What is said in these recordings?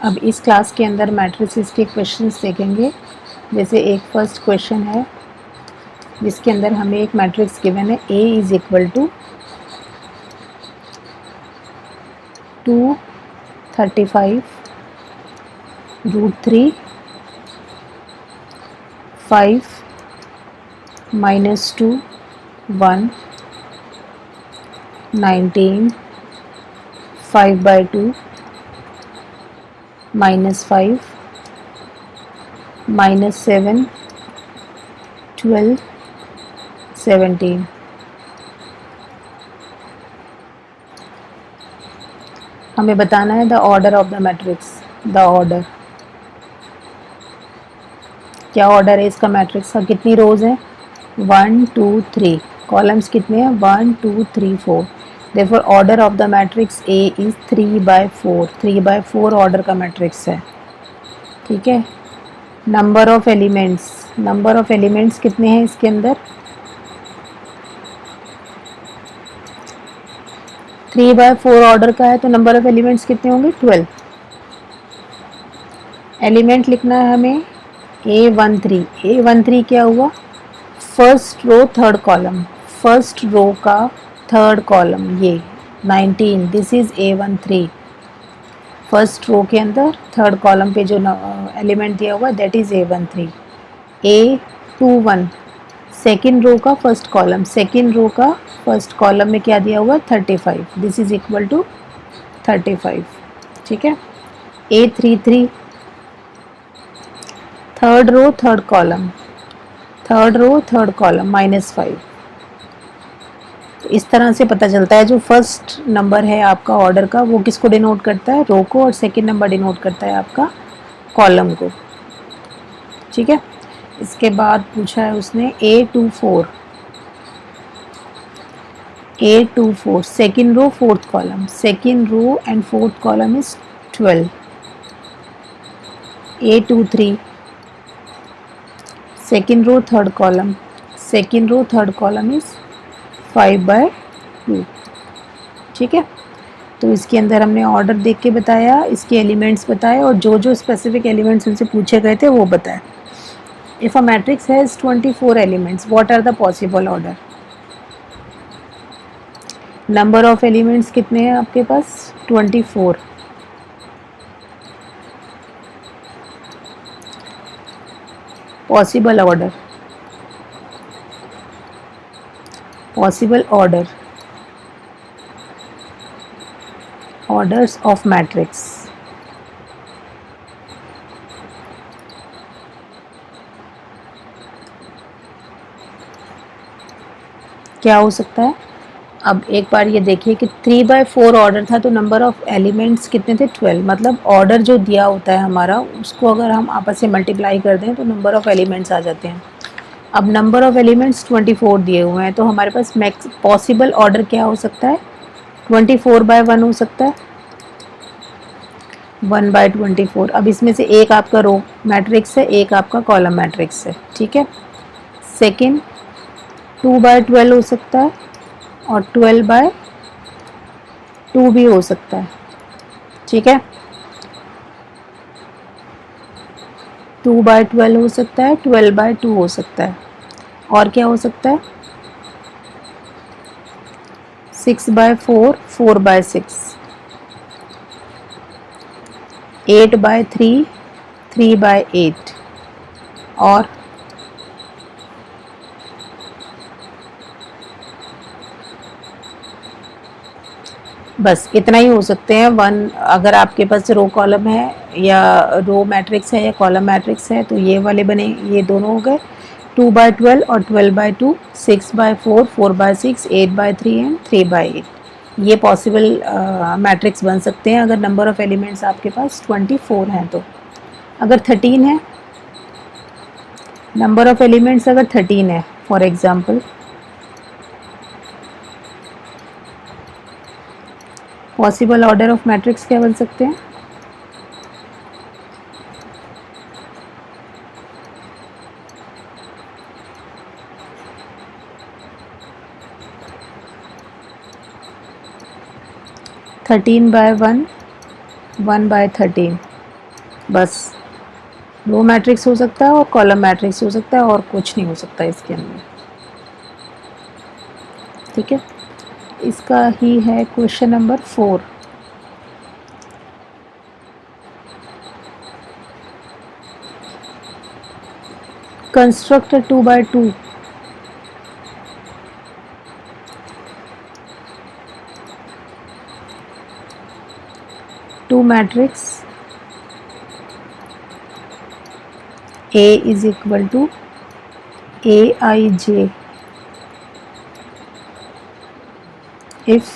अब इस क्लास के अंदर मैट्रिसेस के क्वेश्चंस देखेंगे। जैसे एक फर्स्ट क्वेश्चन है जिसके अंदर हमें एक मैट्रिक्स गिवन है A इज इक्वल टू 235 √3 5 -2 1 19 5/2 -5 -7 12 17। हमें बताना है the order of the matrix. The order, क्या ऑर्डर है इसका मैट्रिक्स का? कितनी रोज है? 1 2 3। कॉलम्स कितने हैं? 1 2 3 4। Therefore order of the matrix A is 3/4। 3/4 order का मैट्रिक्स है। ठीक है। Number of elements, number of elements कितने हैं इसके अंदर? 3/4 ऑर्डर का है तो नंबर ऑफ एलिमेंट्स कितने होंगे? 12। एलिमेंट लिखना है हमें A13। A13 क्या हुआ? First row third column, first row का थर्ड कॉलम, ये 19, this is A13। First row के अंदर थर्ड कॉलम पे जो एलिमेंट दिया हुआ that is A13। A21 second row का फर्स्ट कॉलम, सेकेंड रो का फर्स्ट कॉलम में क्या दिया हुआ? 35, दिस इज इक्वल टू 35। ठीक है। A33 third row third column, third row third column -5। तो इस तरह से पता चलता है जो फर्स्ट नंबर है आपका ऑर्डर का वो किसको डिनोट करता है? रो को। और सेकंड नंबर डिनोट करता है आपका कॉलम को। ठीक है। इसके बाद पूछा है उसने A24। A24 second row fourth column, second row and fourth column is 12। A23 second row third column, second row third column is 5/2। ठीक है। तो इसके अंदर हमने ऑर्डर देख के बताया, इसके एलिमेंट्स बताए और जो जो स्पेसिफिक एलिमेंट्स उनसे पूछे गए थे वो बताए। If a matrix has 24 elements, what are the possible order? Number of elements कितने हैं आपके पास? 24। Possible order, possible order, orders of matrix. क्या हो सकता है? अब एक बार ये देखिए कि 3/4 ऑर्डर था तो नंबर ऑफ एलिमेंट्स कितने थे? 12। मतलब ऑर्डर जो दिया होता है हमारा उसको अगर हम आपस से मल्टीप्लाई कर दें तो नंबर ऑफ एलिमेंट्स आ जाते हैं। अब नंबर ऑफ एलिमेंट्स 24 दिए हुए हैं तो हमारे पास मैक्स पॉसिबल ऑर्डर क्या हो सकता है? 24/1 हो सकता है, 1/24। अब इसमें से एक आपका रो मैट्रिक्स है, एक आपका कॉलम मैट्रिक्स है। ठीक है। सेकेंड 2/12 हो सकता है और 12/2 भी हो सकता है। ठीक है। 2/12 हो सकता है, 12/2 हो सकता है। और क्या हो सकता है? 6/4, 4/6, 8/3, 3/8 और बस इतना ही हो सकते हैं। वन अगर आपके पास रो कॉलम है या रो मैट्रिक्स है या कॉलम मैट्रिक्स है तो ये वाले बने, ये दोनों हो गए 2/12 और 12/2, 6/4, 4/6, 8/3 एंड 3/8। ये पॉसिबल मैट्रिक्स बन सकते हैं अगर नंबर ऑफ एलिमेंट्स आपके पास 24 हैं तो। अगर 13 है, नंबर ऑफ एलिमेंट्स अगर 13 है for example, possible order of matrix क्या बन सकते हैं? (13/1, 1/13, बस रो मैट्रिक्स हो सकता है और कॉलम मैट्रिक्स हो सकता है और कुछ नहीं हो सकता इसके अंदर। ठीक है, इसका ही है question number 4। Construct a 2 by 2 2 matrix A is equal to Aij if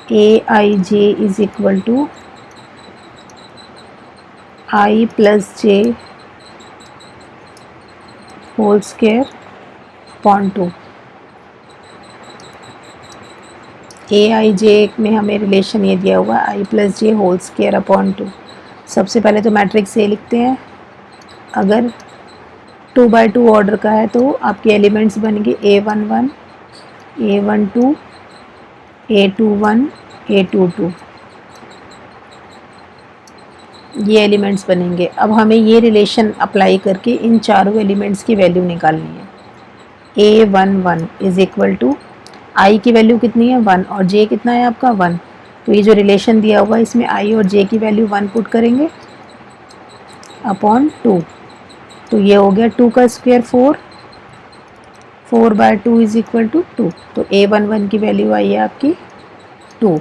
Aij is equal to I plus j whole square upon 2। ए आई जे में हमें रिलेशन ये दिया हुआ है आई प्लस जे होल स्क्वायर अपॉन 2। सबसे पहले तो मैट्रिक्स ए लिखते हैं। अगर 2 by 2 ऑर्डर का है तो आपके एलिमेंट्स बनेंगे A11, A12, A21, A22, ये एलिमेंट्स बनेंगे। अब हमें ये रिलेशन अप्लाई करके इन चारों एलिमेंट्स की वैल्यू निकालनी है। A11 इज इक्वल टू आई की वैल्यू कितनी है 1 और जे कितना है आपका 1। तो ये जो रिलेशन दिया हुआ है इसमें आई और जे की वैल्यू 1 पुट करेंगे अपॉन 2। तो ये हो गया 2 का square 4, 4 by 2 is equal to 2। तो A11 की वैल्यू आई है आपकी 2।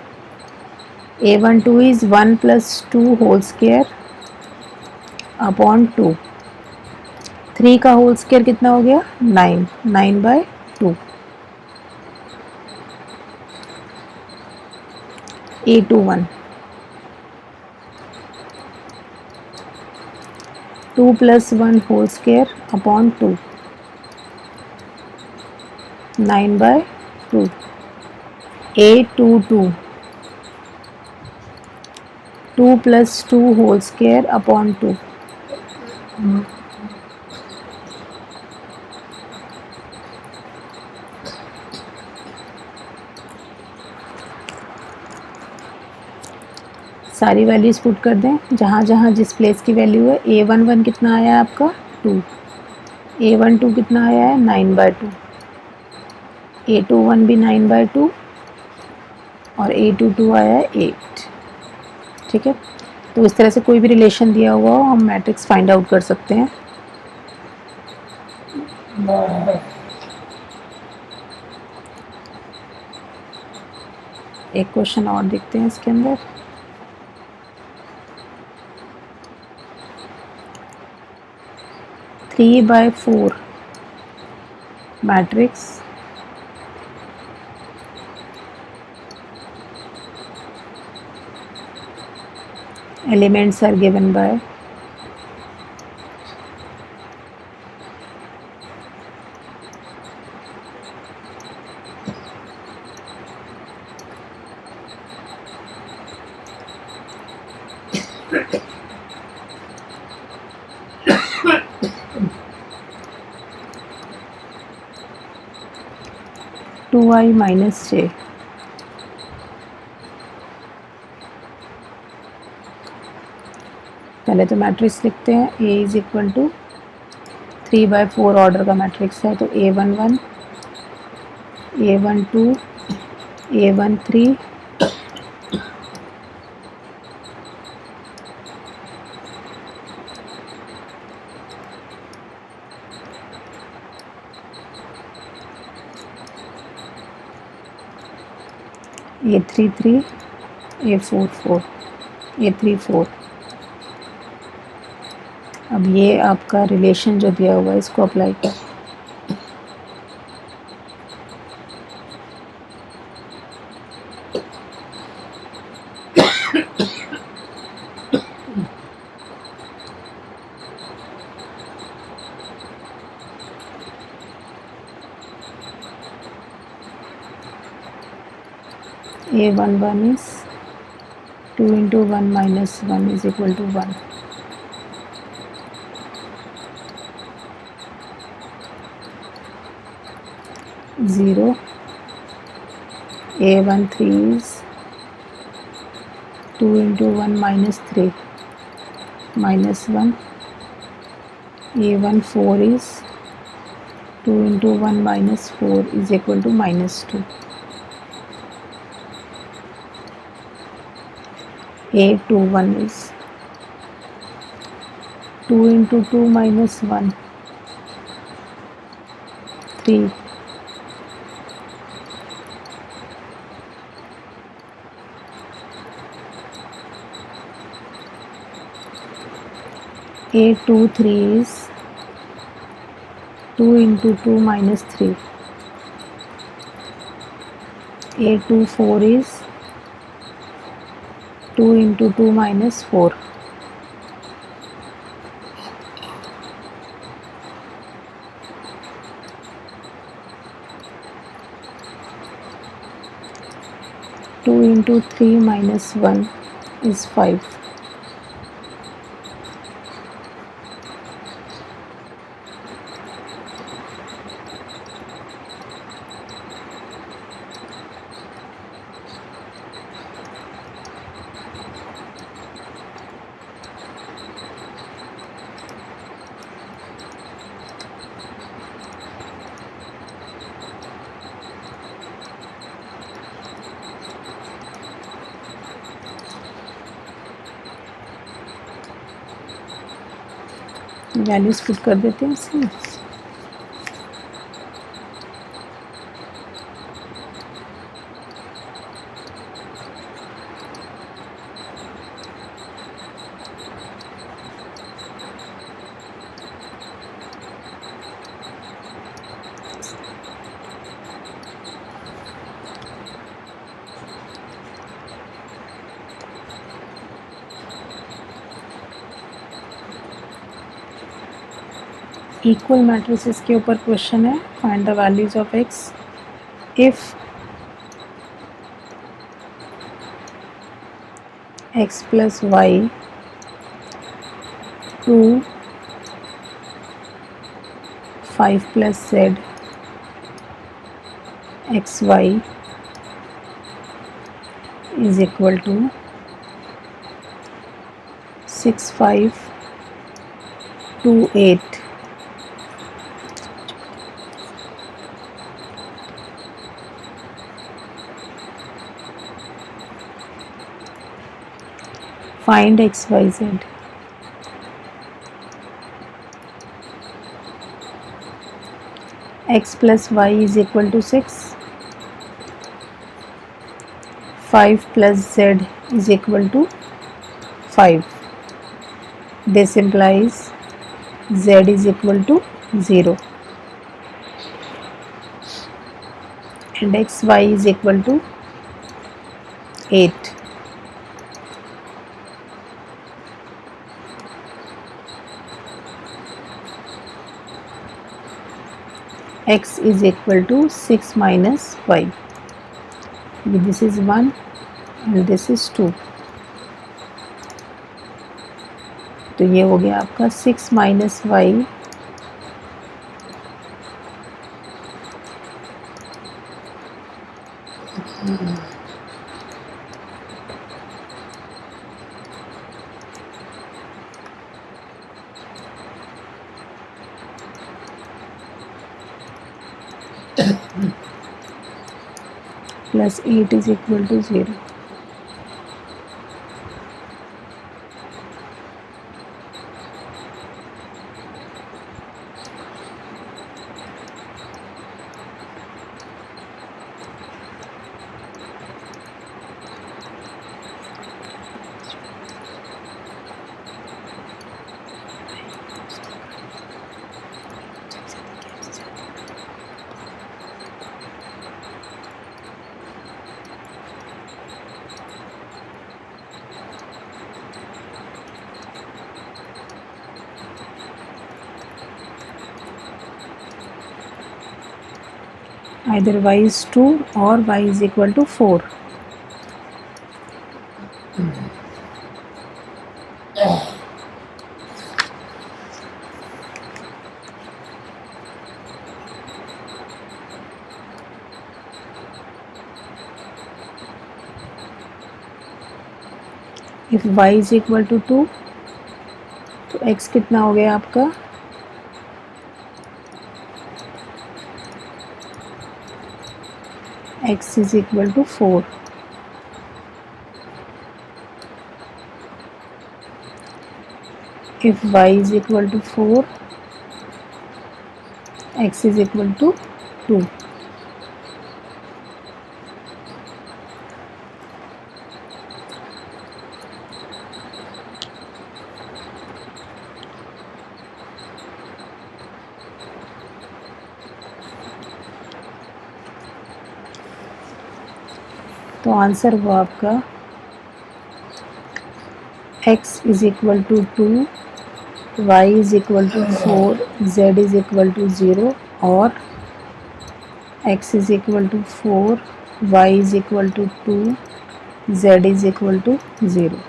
A12 is 1 plus 2 whole square upon 2। 3 का होल स्क्वायर कितना हो गया 9, 9 by 2। A21 2 plus 1 whole square upon 2, 9 by 2। A22 2 plus 2 whole square upon 2, सारी वैल्यूज पुट कर दें जहाँ जहाँ जिस प्लेस की वैल्यू है। A11 कितना आया है आपका 2, A12 कितना आया है 9 बाय 2, A21 भी 9 बाय 2 और A22 आया है 8। ठीक है, तो इस तरह से कोई भी रिलेशन दिया हुआ हो हम मैट्रिक्स फाइंड आउट कर सकते हैं। एक क्वेश्चन और देखते हैं इसके अंदर। Three by 4 matrix elements are given by two I minus J. पहले तो मैट्रिक्स लिखते हैं। A is equal to 3 by 4 order का मैट्रिक्स है तो A11, A12, A13, A33, A44, A34। अब ये आपका रिलेशन जो दिया हुआ है इसको अप्लाई कर। A11 is 2 into 1 minus 1 is equal to 1। Zero। A13 is 2 into 1 minus 3 minus 1. A1 4 is 2 into 1 minus 4 is equal to minus 2. A2 1 is 2 into 2 minus 1 3. A2 3 is 2 into 2 minus 3. A2 4 is 2 into 2 minus 4. Two into 3 minus 1 is 5. Values put कर देते हैं इसमें. Equal matrices के ऊपर question है. Find the values of x if x plus y 2 5 plus z xy is equal to 6 5 2 8. Find x, y, z. X plus y is equal to 6. 5 plus z is equal to 5. This implies z is equal to 0. And x, y is equal to 8. X is equal to 6 minus y. This is 1 and this is 2. तो ये हो गया आपका 6 minus y plus 8 is equal to 0. Either y is 2 or y is equal to 4. If y is equal to 2, x कितना हो गया आपका, x is equal to 4. If y is equal to 4, x is equal to 2. तो answer हुआ आपका x is equal to 2, y is equal to 4, z is equal to 0 और x is equal to 4, y is equal to 2, z is equal to 0.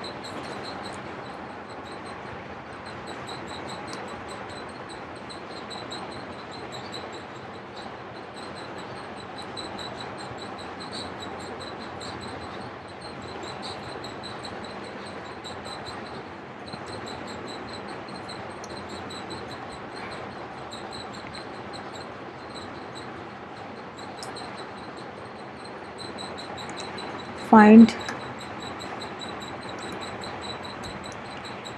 Find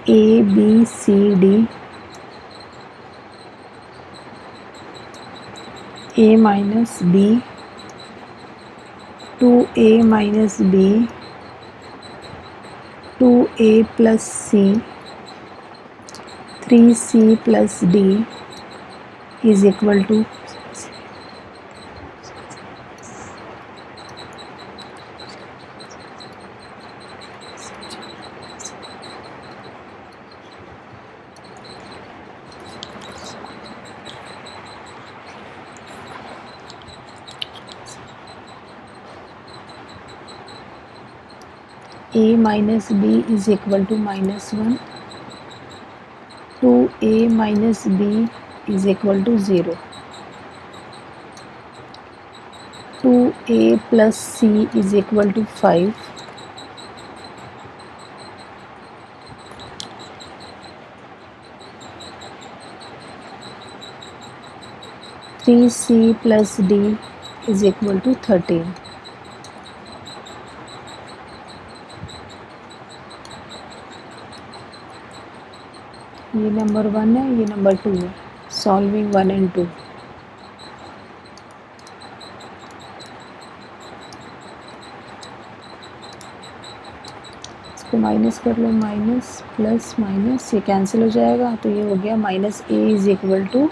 A, B, C, D, A minus B, 2A minus B, 2A plus C, 3C plus D is equal to A minus B is equal to minus 1, 2A minus B is equal to 0, 2A plus C is equal to 5, 3C plus D is equal to 13. ये number 1 है, ये number 2 है. Solving 1 and 2. इसको minus कर लो, minus plus minus ये cancel हो जाएगा, तो ये हो गया minus A is equal to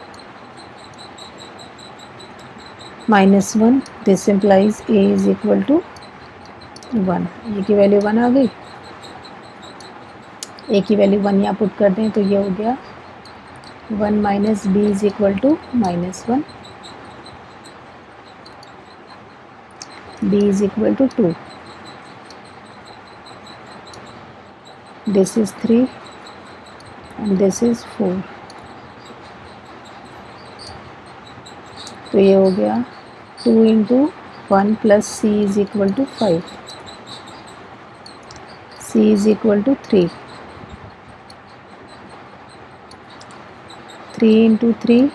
minus 1. This implies A is equal to 1. A की वैल्यू 1 आ गई, ए की वैल्यू 1 यहाँ पुट कर दें तो ये हो गया 1 minus B is equal to minus 1, B is equal to 2. This is 3 and this is 4. तो ये हो गया 2 into 1 plus C is equal to 5, C is equal to 3, 3 into 3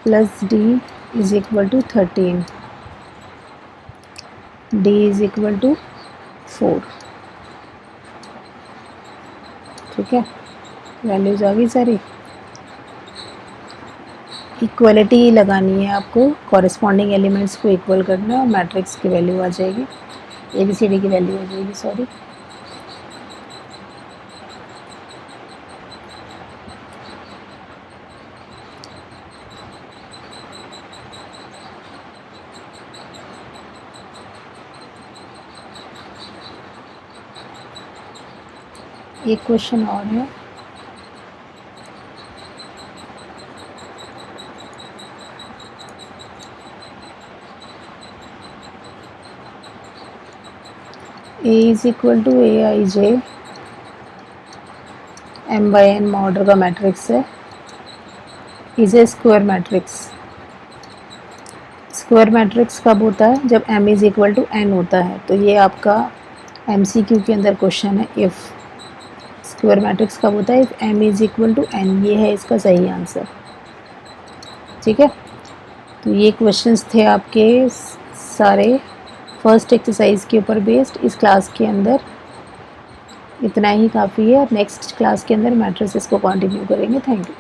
plus D is equal to 13, D is equal to 4. ठीक है, values आ गई सारी. Equality लगानी है आपको, कॉरेस्पॉन्डिंग एलिमेंट्स को इक्वल करना है और मैट्रिक्स की वैल्यू आ जाएगी, ABCD की वैल्यू आ जाएगी. सॉरी, एक क्वेश्चन और है. A is equal to AIJ, M by N order का मैट्रिक्स है, is a square matrix. Square matrix कब होता है? जब M is equal to N होता है. तो ये आपका MCQ के अंदर क्वेश्चन है. इफ़ स्क्वायर मैट्रिक्स कब होता है? If m is equal to n। ये है इसका सही आंसर। ठीक है, तो ये क्वेश्चंस थे आपके सारे फर्स्ट एक्सरसाइज के ऊपर बेस्ड। इस क्लास के अंदर इतना ही काफ़ी है। नेक्स्ट क्लास के अंदर मैट्रिसेस को कंटिन्यू करेंगे। Thank you.